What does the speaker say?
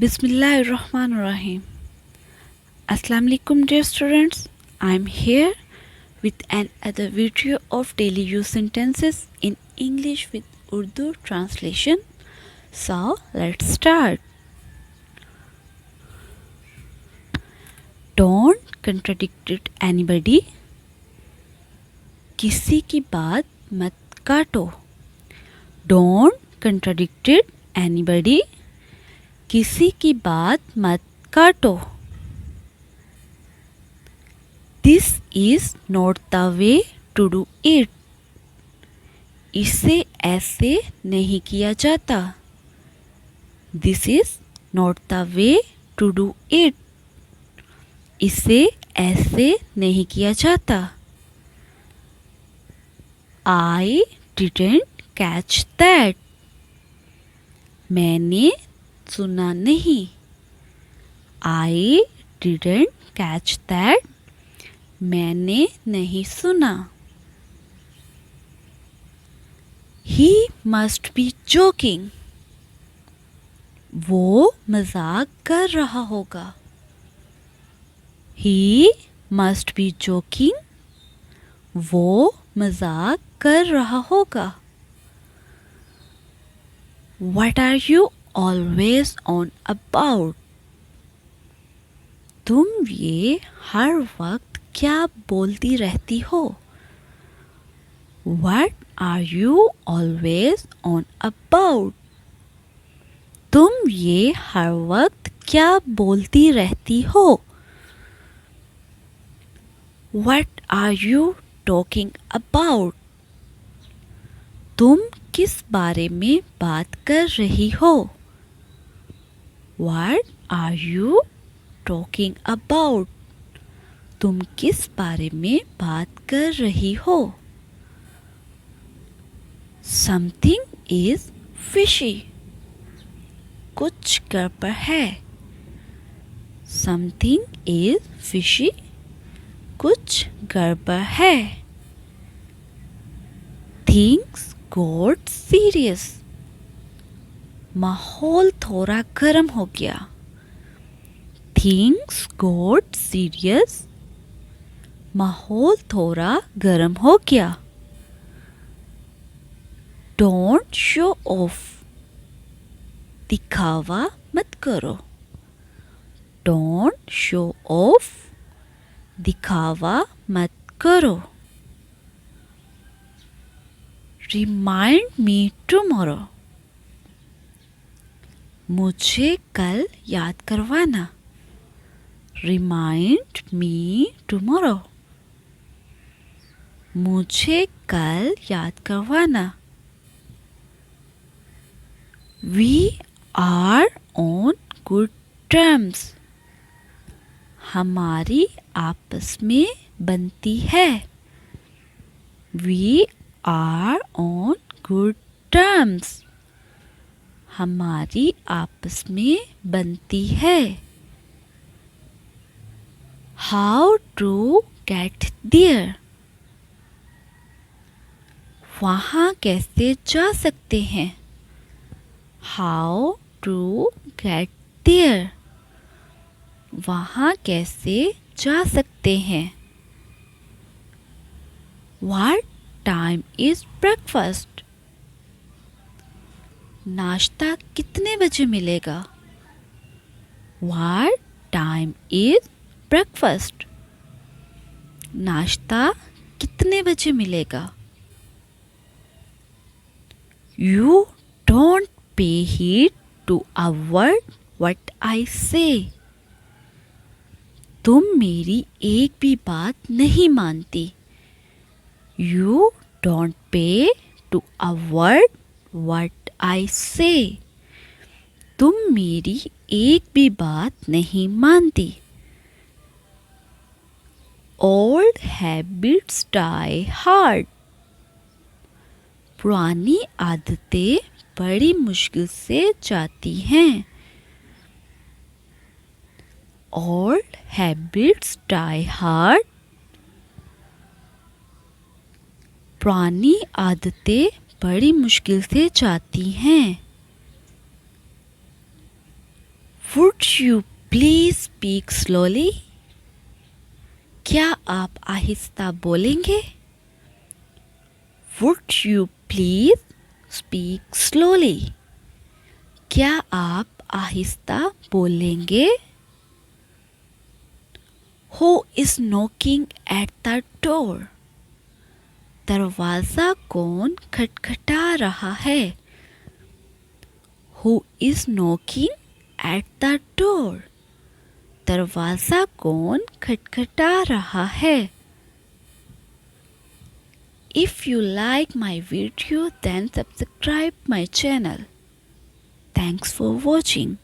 Bismillahirrahmanirrahim. Assalamu alaikum, dear students. I'm here with another video of daily use sentences in English with Urdu translation. So let's start. Don't contradict anybody. किसी की बात मत काटो. Don't contradict anybody. किसी की बात मत काटो. This is not the way to do it. इसे ऐसे नहीं किया जाता. This is not the way to do it. इसे ऐसे नहीं किया जाता. I didn't catch that. मैंने सुना नहीं. I didn't catch that. मैंने नहीं सुना. He must be joking. वो मजाक कर रहा होगा. He must be joking. वो मजाक कर रहा होगा. What are you always on about? तुम ये हर वक्त क्या बोलती रहती हो? What are you always on about? तुम ये हर वक्त क्या बोलती रहती हो? What are you talking about? तुम किस बारे में बात कर रही हो? What are you talking about? तुम किस बारे में बात कर रही हो? Something is fishy. कुछ गड़बड़ है. Something is fishy. कुछ गड़बड़ है. Things got serious. माहौल थोड़ा गर्म हो गया. Things got serious. माहौल थोड़ा गर्म हो गया. Don't show off. दिखावा मत करो. Don't show off. दिखावा मत करो. Remind me tomorrow. मुझे कल याद करवाना. Remind me tomorrow. मुझे कल याद करवाना. We are on good terms. हमारी आपस में बनती है. We are on good terms. हमारी आपस में बनती है. How to get there? वहाँ कैसे जा सकते हैं? How to get there? वहाँ कैसे जा सकते हैं? What time is breakfast? नाश्ता कितने बजे मिलेगा? What time is breakfast? नाश्ता कितने बजे मिलेगा? You don't pay heed to a word what I say. तुम मेरी एक भी बात नहीं मानती. You don't pay to a word what I say. तुम मेरी एक भी बात नहीं मानती. Old habits die hard. पुरानी आदतें बड़ी मुश्किल से जाती हैं. Old habits die hard. पुरानी आदतें बड़ी मुश्किल से जाती हैं. Would you please speak slowly? क्या आप आहिस्ता बोलेंगे? Would you please speak slowly? क्या आप आहिस्ता बोलेंगे? Who is knocking at the door? दरवाज़ा कौन खटखटा रहा है? Who is knocking at the door? दरवाज़ा कौन खटखटा रहा है? If you like my video, then subscribe my channel. Thanks for watching.